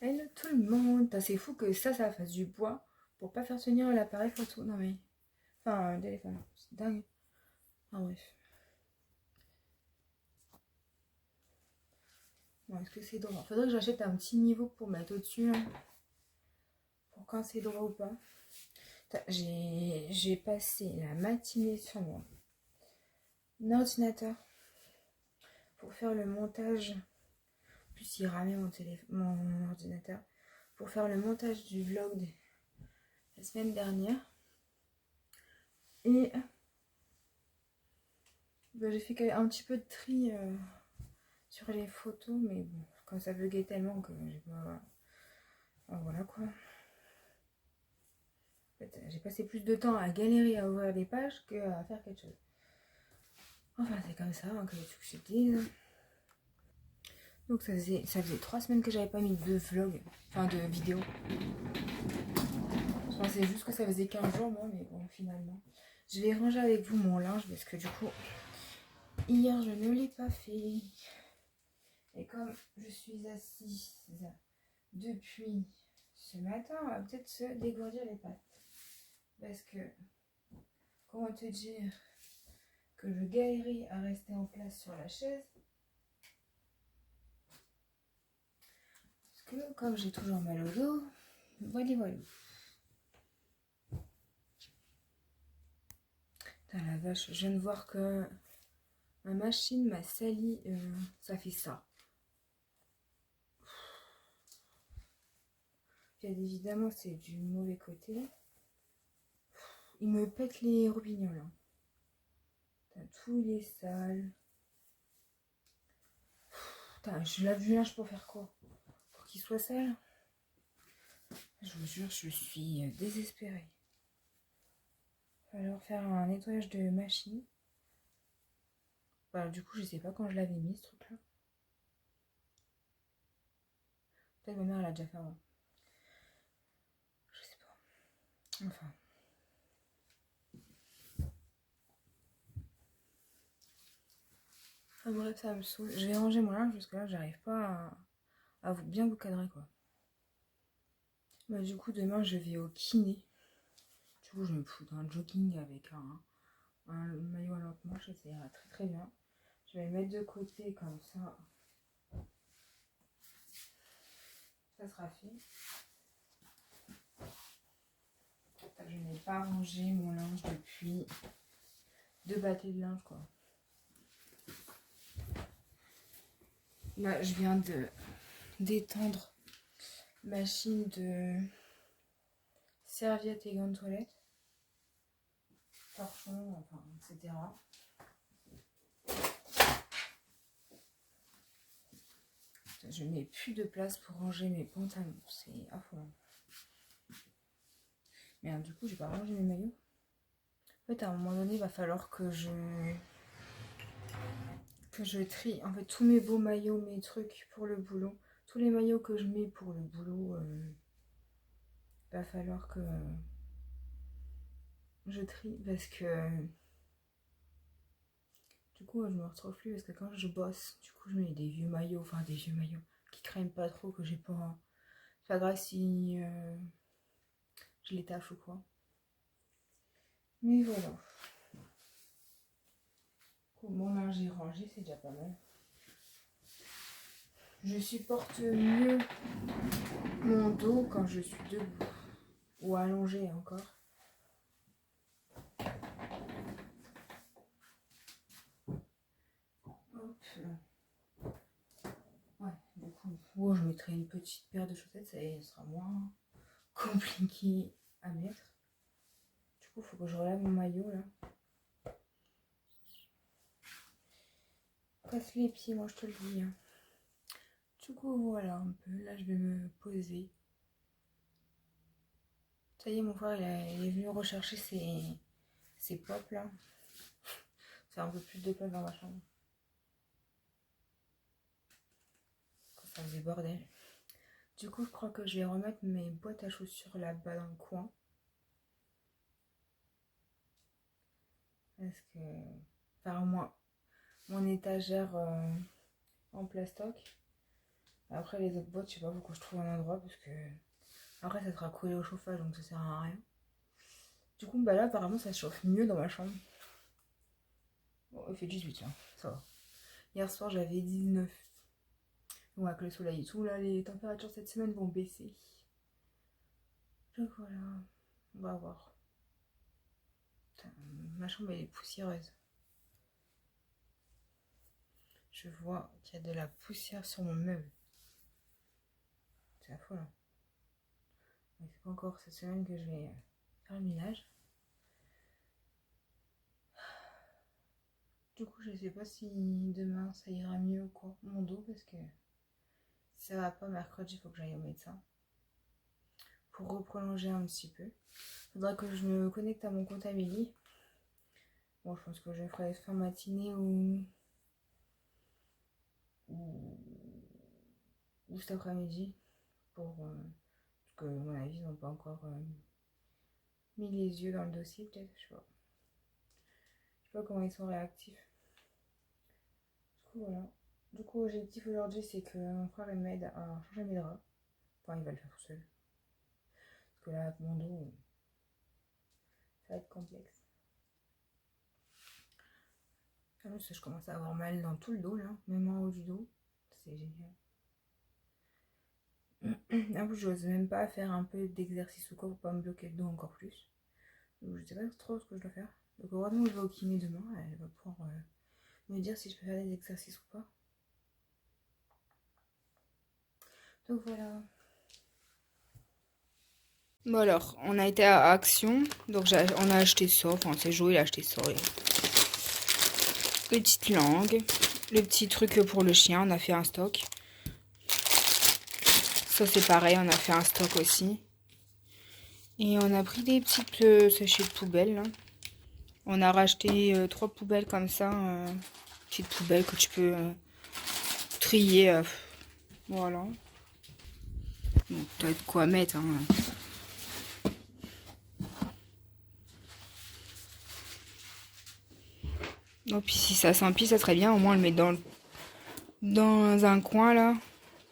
Hello tout le monde. Putain, c'est fou que ça fasse du bois pour pas faire tenir l'appareil photo. Non mais. Enfin, un téléphone. C'est dingue. Ah bref. Bon, est-ce que c'est droit? Faudrait que j'achète un petit niveau pour mettre au-dessus. Hein, pour quand c'est droit ou pas. J'ai passé la matinée sur mon ordinateur pour faire le montage. En plus, il ramait mon ordinateur. Pour faire le montage du vlog de la semaine dernière. Et bah, j'ai fait un petit peu de tri sur les photos, mais bon, quand ça buguait tellement que j'ai pas. Enfin, voilà quoi. En fait, j'ai passé plus de temps à galérer à ouvrir les pages qu'à faire quelque chose. Enfin, c'est comme ça, hein, que je te dise. Donc, ça faisait 3 semaines que j'avais pas mis de vlog, enfin de vidéo. Je pensais juste que ça faisait 15 jours, moi, mais bon, finalement. Je vais ranger avec vous mon linge parce que du coup, hier je ne l'ai pas fait. Et comme je suis assise depuis ce matin, on va peut-être se dégourdir les pattes. Parce que, comment te dire que je galérais à rester en place sur la chaise. Parce que, comme j'ai toujours mal au dos, voilà. Putain la vache, je viens de voir que ma machine m'a sali, ça fait ça. Bien évidemment, c'est du mauvais côté. Il me pète les robignoles. Hein. Putain, tous les sales. Putain, je lave du linge pour faire quoi? Pour qu'il soit sale? Je vous jure, je suis désespérée. Il va falloir faire un nettoyage de machine. Bah, du coup, je sais pas quand je l'avais mis ce truc-là. Peut-être ma mère l'a déjà fait avant. Je sais pas. Enfin. Enfin bref, ça me saoule. Je vais ranger mon linge parce que là, j'arrive pas à bien vous cadrer quoi. Bah, du coup, demain, je vais au kiné. Du coup, je vais me foutre un jogging avec un maillot à longue manche et ça ira très très bien. Je vais le mettre de côté comme ça. Ça sera fait. Je n'ai pas rangé mon linge depuis 2 bâtées de linge quoi. Là, je viens d'étendre machine de serviettes et gants de toilette. Torchon, enfin, etc. Je n'ai plus de place pour ranger mes pantalons, c'est affolant. Mais du coup, j'ai pas rangé mes maillots. En fait, à un moment donné, il va falloir que je trie en fait tous mes beaux maillots, mes trucs pour le boulot, tous les maillots que je mets pour le boulot. Il va falloir que je trie parce que du coup, je me retrouve plus parce que quand je bosse, du coup, je mets des vieux maillots, enfin des vieux maillots qui craignent pas trop, que j'ai pas. C'est pas grave si je les tâche ou quoi. Mais voilà. Mon linge est rangé, c'est déjà pas mal. Je supporte mieux mon dos quand je suis debout ou allongée encore. Hop là. Ouais, du coup, je mettrai une petite paire de chaussettes, ça sera moins compliqué à mettre. Du coup, il faut que je relève mon maillot là. Casse les pieds, moi je te le dis. Hein. Du coup, voilà un peu. Là, je vais me poser. Ça y est, mon frère, il est venu rechercher ses pop là. C'est un peu plus de place dans ma chambre. Quand ça faisait bordel. Du coup, je crois que je vais remettre mes boîtes à chaussures là-bas dans le coin. Parce que. Enfin, moi, mon étagère en plastoc. Après les autres boîtes, je sais pas, faut que je trouve un endroit parce que après ça sera collé au chauffage donc ça sert à rien. Du coup, bah là apparemment ça chauffe mieux dans ma chambre. Bon, il fait 18 là, ça va. Hier soir j'avais 19. Bon, avec le soleil et tout, là les températures cette semaine vont baisser. Donc voilà, on va voir. Putain, ma chambre elle est poussiéreuse. Je vois qu'il y a de la poussière sur mon meuble. C'est affolant. Mais c'est pas encore cette semaine que je vais faire le ménage. Du coup, je sais pas si demain ça ira mieux ou quoi, mon dos, parce que ça va pas. Mercredi, il faut que j'aille au médecin pour reprolonger un petit peu. Faudra que je me connecte à mon compte Amélie. Bon, je pense que je ferai fin matinée ou cet après-midi pour parce que, à mon avis, ils n'ont pas encore mis les yeux dans le dossier, peut-être, je sais pas. Je sais pas comment ils sont réactifs. Du coup, voilà. Du coup, l'objectif aujourd'hui, c'est que mon frère m'aide à changer mes draps. Enfin, il va le faire tout seul. Parce que là, avec mon dos, ça va être complexe. Ah non, je commence à avoir mal dans tout le dos, là, même en haut du dos. C'est génial. En plus, j'ose même pas faire un peu d'exercice ou quoi pour pas me bloquer le dos encore plus. Donc, je sais pas trop ce que je dois faire. Donc, heureusement que je vais au kiné demain. Elle va pouvoir me dire si je peux faire des exercices ou pas. Donc, voilà. Bon alors, on a été à Action, donc on a acheté ça, enfin c'est Joe, il a acheté ça. Petite langue, le petit truc pour le chien, on a fait un stock. Ça c'est pareil, on a fait un stock aussi. Et on a pris des petites sachets de poubelle. Là. On a racheté 3 poubelles comme ça, petites poubelles que tu peux trier. Voilà. Bon, t'as de quoi mettre. Hein. Oh, puis si ça s'empile, ça serait bien. Au moins, on le met dans un coin là.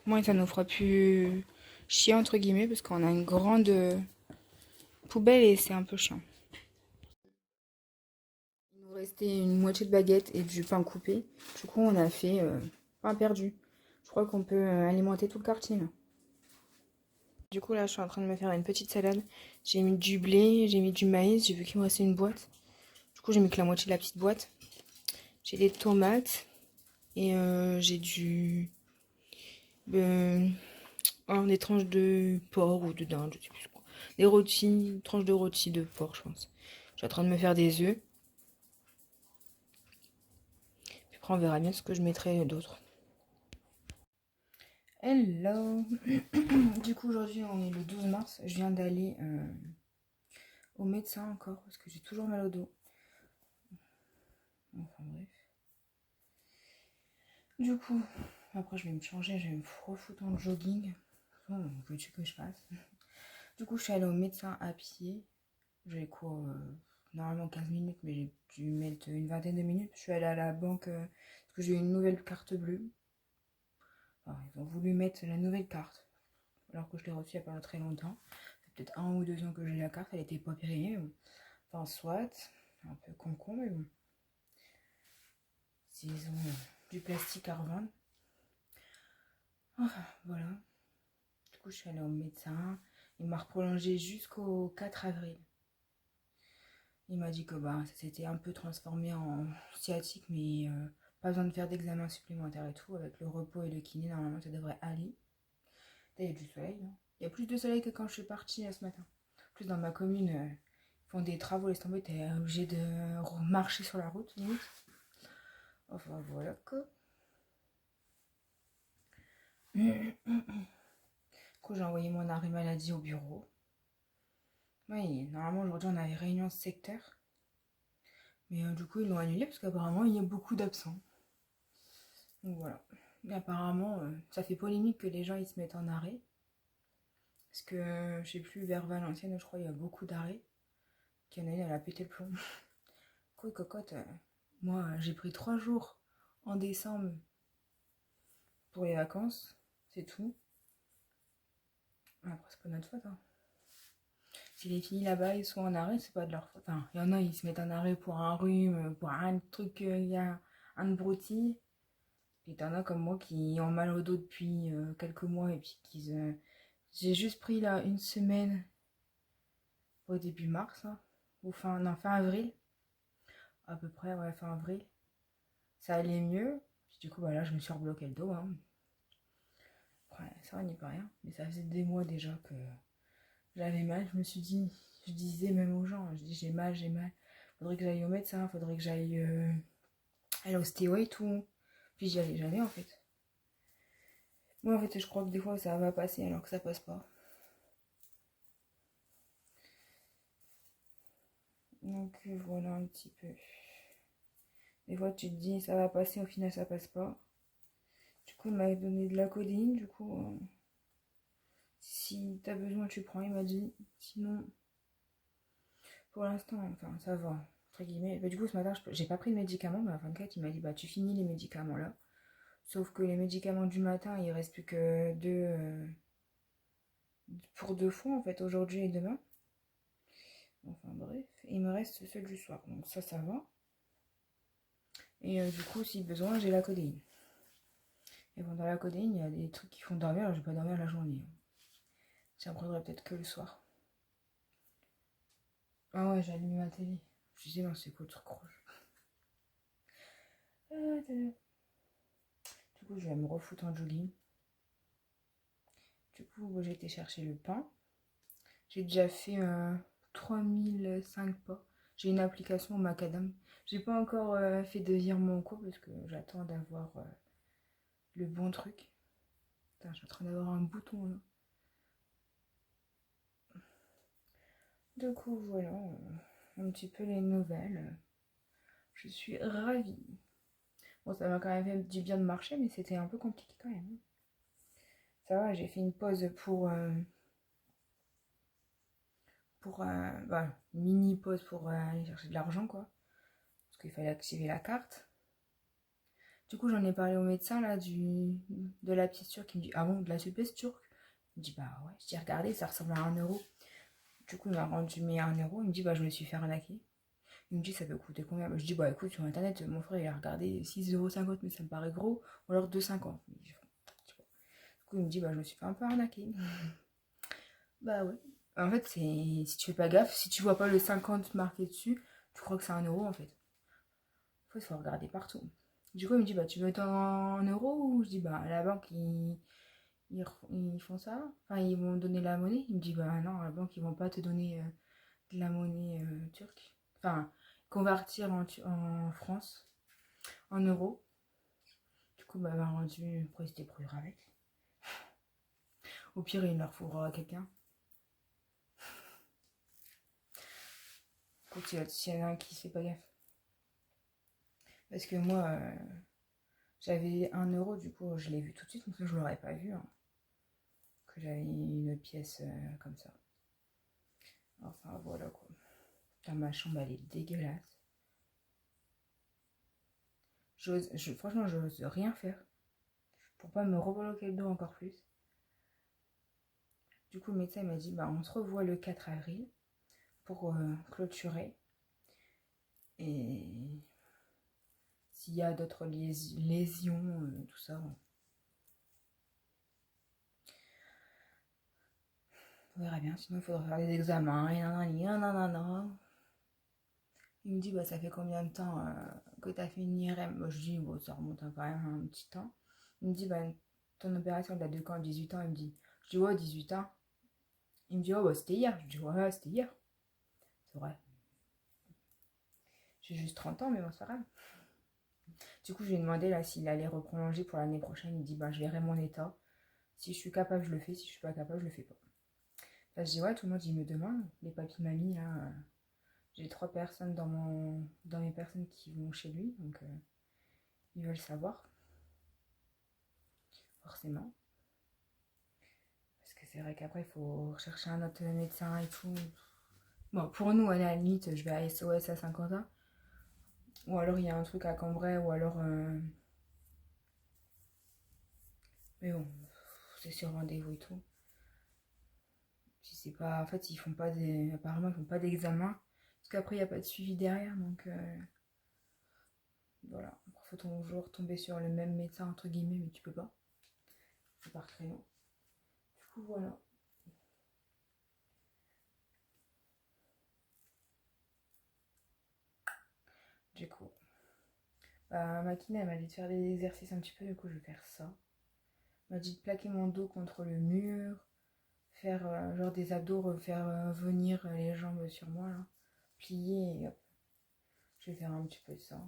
Au moins, ça nous fera plus chier entre guillemets parce qu'on a une grande poubelle et c'est un peu chiant. Il nous restait une moitié de baguette et du pain coupé. Du coup, on a fait pain perdu. Je crois qu'on peut alimenter tout le quartier là. Du coup, là, je suis en train de me faire une petite salade. J'ai mis du blé, j'ai mis du maïs. J'ai vu qu'il me restait une boîte. Du coup, j'ai mis que la moitié de la petite boîte. J'ai des tomates et j'ai des tranches de porc ou de dinde, je sais plus quoi. Des rôtis, une tranche de rôti de porc, je pense. Je suis en train de me faire des œufs. Puis après, on verra bien ce que je mettrai d'autre. Hello. Du coup, aujourd'hui, on est le 12 mars. Je viens d'aller au médecin encore parce que j'ai toujours mal au dos. Enfin bref. Du coup, après, je vais me changer, je vais me refoutre en jogging. Veux-tu que je fasse? Du coup, je suis allée au médecin à pied. J'ai quoi normalement 15 minutes, mais j'ai dû mettre une vingtaine de minutes. Je suis allée à la banque parce que j'ai une nouvelle carte bleue. Enfin, ils ont voulu mettre la nouvelle carte alors que je l'ai reçue il n'y a pas très longtemps. Ça fait peut-être 1 ou 2 ans que j'ai la carte, elle était pas périmée. Enfin, soit, un peu con, mais bon. S'ils ont du plastique à revendre. Enfin, voilà. Du coup, je suis allée au médecin. Il m'a reprolongé jusqu'au 4 avril. Il m'a dit que bah, ça s'était un peu transformé en sciatique, mais pas besoin de faire d'examen supplémentaire et tout. Avec le repos et le kiné, normalement, ça devrait aller. Là, il y a du soleil. Hein. Il y a plus de soleil que quand je suis partie ce matin. En plus, dans ma commune, ils font des travaux. Laisse tomber, t'es obligé de marcher sur la route, limite. Enfin, voilà quoi. Du coup, j'ai envoyé mon arrêt maladie au bureau. Oui, normalement, aujourd'hui, on avait réunion secteur. Mais du coup, ils l'ont annulé parce qu'apparemment, il y a beaucoup d'absents. Donc voilà. Et apparemment, ça fait polémique que les gens ils se mettent en arrêt. Parce que, je sais plus, vers Valenciennes, je crois, il y a beaucoup d'arrêts. Qu'il y en a une, elle a pété le plomb. Quoi, cocotte, moi, j'ai pris 3 jours en décembre pour les vacances. c'est tout. Après, c'est pas notre faute. Hein. Si les filles là-bas, ils sont en arrêt, c'est pas de leur faute. Enfin, il y en a, ils se mettent en arrêt pour un rhume, pour un truc, il y a un broutille. Et t'en as comme moi qui ont mal au dos depuis quelques mois et puis qui... J'ai juste pris là une semaine au début mars, hein, ou fin avril. À peu près, ouais, fin avril. Ça allait mieux. Puis du coup, bah là, je me suis rebloqué le dos. Hein. Ouais, ça, on n'y peut rien. Mais ça faisait des mois déjà que j'avais mal. Je me suis dit, je disais même aux gens, je dis j'ai mal, j'ai mal. Faudrait que j'aille au médecin, faudrait que j'aille à l'ostéo et tout. Puis j'y allais jamais en fait. Moi en fait, je crois que des fois ça va passer alors que ça passe pas. Donc voilà un petit peu. Des fois tu te dis ça va passer, au final ça passe pas. Du coup, il m'a donné de la codéine, du coup, si t'as besoin, tu prends, il m'a dit. Sinon, pour l'instant, enfin, ça va, entre guillemets. Bah, du coup, ce matin, j'ai pas pris de médicaments, mais à 24, il m'a dit, bah, tu finis les médicaments là. Sauf que les médicaments du matin, il reste plus que pour 2 fois, en fait, aujourd'hui et demain. Enfin, bref. Et il me reste ceux du soir, donc ça va. Et du coup, si besoin, j'ai la codéine. Et bon, dans la codéine, il y a des trucs qui font dormir, alors je vais pas dormir la journée. J'en prendrai peut-être que le soir. Ah ouais, j'ai allumé ma télé. Je disais, non, c'est quoi le truc rouge? Du coup, je vais me refoutre en jogging. Du coup, j'ai été chercher le pain. J'ai déjà fait 3005 pas. J'ai une application Macadam. J'ai pas encore fait de virement en cours parce que j'attends d'avoir le bon truc. Putain, je suis en train d'avoir un bouton là. Du coup, voilà, un petit peu les nouvelles. Je suis ravie. Bon, ça m'a quand même fait du bien de marcher, mais c'était un peu compliqué quand même. Ça va, j'ai fait une pause pour bah, une mini pause pour aller chercher de l'argent, quoi. Parce qu'il fallait activer la carte. Du coup, j'en ai parlé au médecin, là, de la pièce turque. Il me dit, ah bon, de la pièce turque? Il me dit, bah ouais. Je dis, regardez, ça ressemble à 1 euro. Du coup, il m'a rendu mes 1 euro. Il me dit, bah, je me suis fait arnaquer. Il me dit, ça peut coûter combien? Bah, je dis, bah, écoute, sur internet, mon frère, il a regardé 6,50 €, mais ça me paraît gros. Ou alors 2,50 €. Du coup, il me dit, bah, je me suis fait un peu arnaquer. Bah ouais. En fait, si tu fais pas gaffe, si tu vois pas le 50 marqué dessus, tu crois que c'est 1 euro en fait. Il faut regarder partout. Du coup, il me dit, bah tu veux ton 1 euro ou je dis, bah à la banque, ils font ça. Enfin, ils vont donner la monnaie. Il me dit, bah non, à la banque, ils vont pas te donner de la monnaie turque. Enfin, convertir en France, en euros. Du coup, bah, il m'a rendu pour se débrouiller avec. Au pire, il leur fourra à quelqu'un. S'il y en a un qui fait pas gaffe. Parce que moi, j'avais 1 euro, du coup, je l'ai vu tout de suite, mais je l'aurais pas vu. Hein, que j'avais une pièce comme ça. Enfin, voilà quoi. Putain, ma chambre, elle est dégueulasse. Franchement, j'ose rien faire pour pas me rebloquer le dos encore plus. Du coup, le médecin m'a dit, bah, on se revoit le 4 avril pour clôturer. Et s'il y a d'autres lésions, tout ça, on verra bien. Sinon, il faudra faire des examens. Et non. Il me dit, bah, ça fait combien de temps que tu as fait une IRM? Bah, je dis, bon, ça remonte à quand même un petit temps. Il me dit, bah, ton opération date de quand? 18 ans. Il me dit, je dis, ouais, 18 ans. Il me dit, oh, bah, c'était hier. Je dis, ouais, c'était hier. C'est vrai. J'ai juste 30 ans, mais bon, c'est pas grave. Du coup, je lui ai demandé là s'il allait reprolonger pour l'année prochaine. Il me dit, bah, je verrai mon état. Si je suis capable, je le fais. Si je suis pas capable, je le fais pas. Là, je dis, ouais, tout le monde, il me demande. Les papis, mamie, là. J'ai 3 personnes dans mes personnes qui vont chez lui. Donc, ils veulent savoir. Forcément. Parce que c'est vrai qu'après, il faut rechercher un autre médecin et tout. Bon, pour nous, à la limite, je vais à SOS à Saint-Quentin. Ou alors, il y a un truc à Cambrai. Ou alors... Mais bon, c'est sur rendez-vous et tout. Si c'est pas... En fait, ils font pas des... Apparemment, ils font pas d'examen. Parce qu'après, il n'y a pas de suivi derrière. Donc, voilà. Il faut toujours tomber sur le même médecin, entre guillemets, mais tu peux pas. C'est par créneau. Du coup, voilà. Du coup, ma kiné, elle m'a dit de faire des exercices un petit peu. Du coup, je vais faire ça. Elle m'a dit de plaquer mon dos contre le mur. Faire genre des abdos, faire venir les jambes sur moi, là. Plier et hop. Je vais faire un petit peu de ça.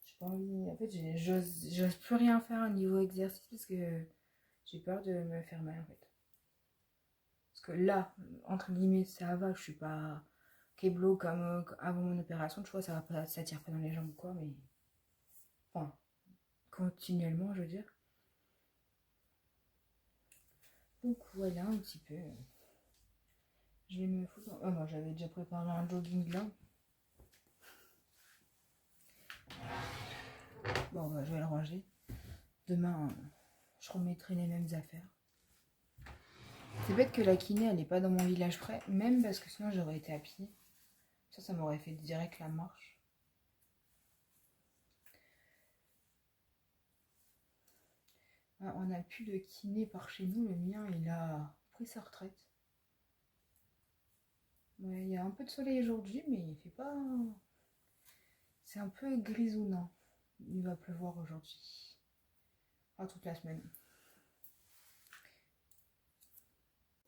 J'ai pas envie. En fait, j'ose plus rien faire au niveau exercice parce que j'ai peur de me faire mal en fait. Parce que là, entre guillemets, ça va, je suis pas kéblo comme avant mon opération, tu vois, ça va pas, ça tire pas dans les jambes ou quoi, mais. Enfin, continuellement, je veux dire. Donc voilà un petit peu. Je vais me foutre. Oh non, j'avais déjà préparé un jogging là. Bon, bah, je vais le ranger. Demain, je remettrai les mêmes affaires. C'est bête que la kiné, elle n'est pas dans mon village près, même parce que sinon j'aurais été à pied. Ça m'aurait fait direct la marche. Ah, on n'a plus de kiné par chez nous. Le mien, il a pris sa retraite. Ouais, il y a un peu de soleil aujourd'hui, mais il fait pas... C'est un peu grisonnant. Il va pleuvoir aujourd'hui. Pas toute la semaine.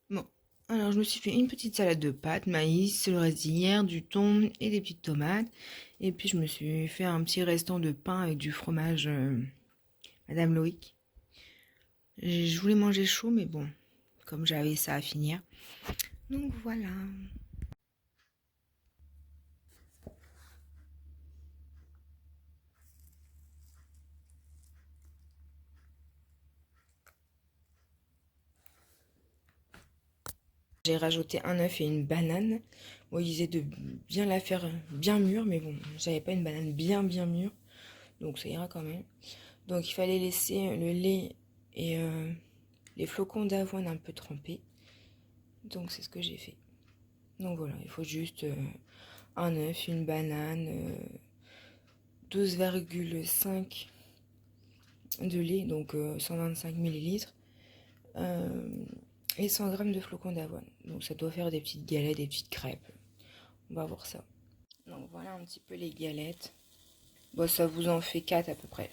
Bon, alors je me suis fait une petite salade de pâtes, maïs, le reste d'hier, du thon et des petites tomates. Et puis je me suis fait un petit restant de pain avec du fromage Madame Loïc. Je voulais manger chaud, mais bon, comme j'avais ça à finir. Donc voilà. J'ai rajouté un œuf et une banane. Bon, il disait de bien la faire bien mûre, mais bon, j'avais pas une banane bien mûre, donc ça ira quand même. Donc il fallait laisser le lait et les flocons d'avoine un peu trempés. Donc c'est ce que j'ai fait. Donc voilà, il faut juste un œuf, une banane, 12,5 de lait, donc 125 millilitres. Et 100 grammes de flocons d'avoine. Donc ça doit faire des petites galettes, des petites crêpes. On va voir ça. Donc voilà un petit peu les galettes. Bon, ça vous en fait 4 à peu près.